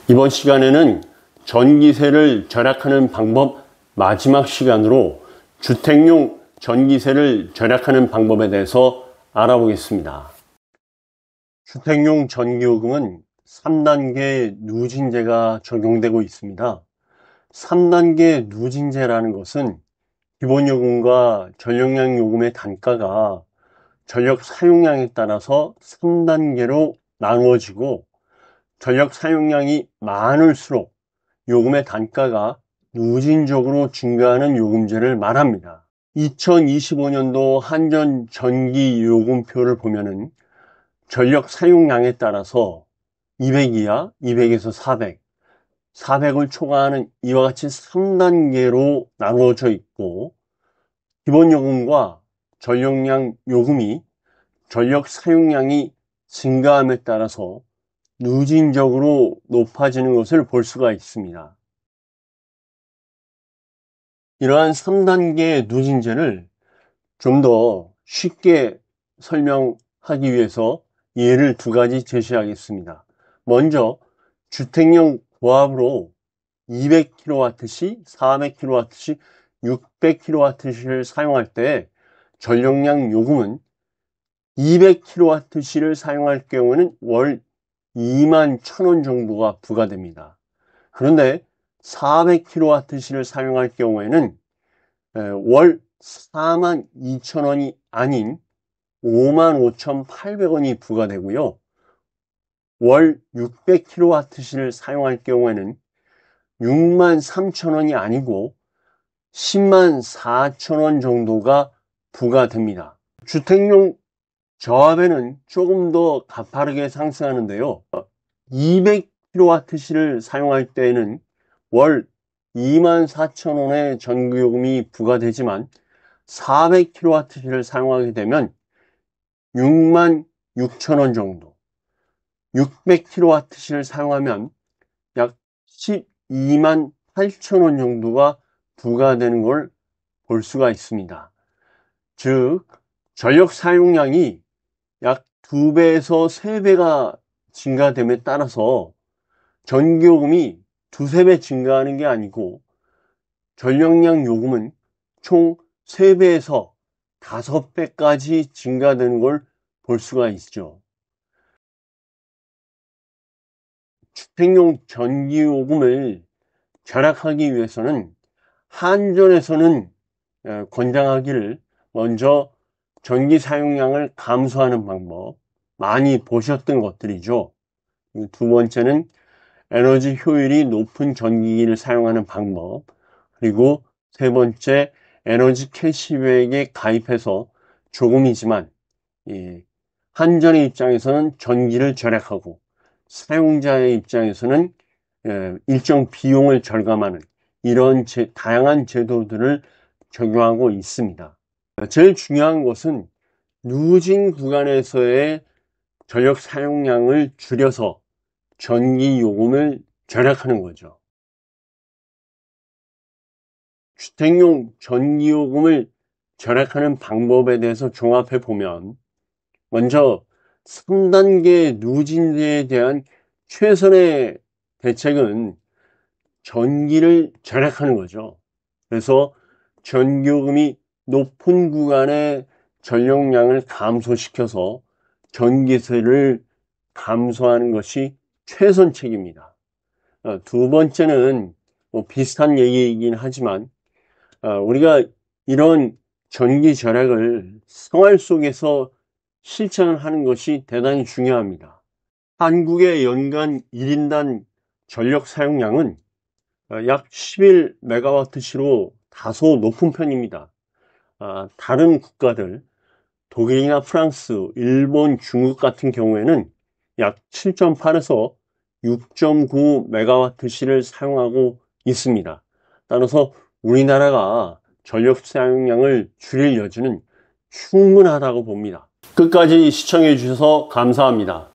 이번 시간에는 전기세를 절약하는 방법 마지막 시간으로 주택용 전기세를 절약하는 방법에 대해서 알아보겠습니다. 주택용 전기요금은 3단계 누진제가 적용되고 있습니다. 3단계 누진제라는 것은 기본요금과 전력량 요금의 단가가 전력 사용량에 따라서 3단계로 나누어지고 전력 사용량이 많을수록 요금의 단가가 누진적으로 증가하는 요금제를 말합니다. 2025년도 한전 전기요금표를 보면은 전력 사용량에 따라서 200 이하, 200에서 400, 400을 초과하는 이와 같이 3단계로 나누어져 있고, 기본요금과 전력량 요금이 전력 사용량이 증가함에 따라서 누진적으로 높아지는 것을 볼 수가 있습니다. 이러한 3단계 누진제를 좀 더 쉽게 설명하기 위해서 예를 두 가지 제시하겠습니다. 먼저 주택용 고압으로 200kW시, 400kW시, 600kW시를 사용할 때 전력량 요금은 200kW시를 사용할 경우에는 월 21,000원 정도가 부과됩니다. 그런데 400kW시를 사용할 경우에는 월 42,000원이 아닌 55,800원이 부과되고요. 월 600kW시를 사용할 경우에는 63,000원이 아니고 104,000원 정도가 부과됩니다. 주택용 저압에는 조금 더 가파르게 상승하는데요. 200kW시를 사용할 때에는 월 24,000원의 전기요금이 부과되지만 400kW시를 사용하게 되면 66,000원 정도, 600kW시를 사용하면 약 128,000원 정도가 부과되는 걸 볼 수가 있습니다. 즉, 전력 사용량이 약 2배에서 3배가 증가됨에 따라서 전기요금이 2~3배 증가하는 게 아니고 전력량 요금은 총 3배에서 5배까지 증가되는 걸 볼 수가 있죠. 주택용 전기요금을 절약하기 위해서는 한전에서는 권장하기를 먼저 전기 사용량을 감소하는 방법, 많이 보셨던 것들이죠. 두 번째는 에너지 효율이 높은 전기기를 사용하는 방법, 그리고 세 번째 에너지 캐시백에 가입해서 조금이지만 한전의 입장에서는 전기를 절약하고 사용자의 입장에서는 일정 비용을 절감하는 이런 다양한 제도들을 적용하고 있습니다. 제일 중요한 것은 누진 구간에서의 전력 사용량을 줄여서 전기 요금을 절약하는 거죠. 주택용 전기 요금을 절약하는 방법에 대해서 종합해 보면, 먼저 3단계 누진제에 대한 최선의 대책은 전기를 절약하는 거죠. 그래서 전기요금이 높은 구간의 전력량을 감소시켜서 전기세를 감소하는 것이 최선책입니다. 두 번째는 비슷한 얘기이긴 하지만 우리가 이런 전기 절약을 생활 속에서 실천을 하는 것이 대단히 중요합니다. 한국의 연간 1인당 전력 사용량은 약 11메가와트시로 다소 높은 편입니다. 다른 국가들, 독일이나 프랑스, 일본, 중국 같은 경우에는 약 7.8에서 6.9메가와트시를 사용하고 있습니다. 따라서 우리나라가 전력 사용량을 줄일 여지는 충분하다고 봅니다. 끝까지 시청해 주셔서 감사합니다.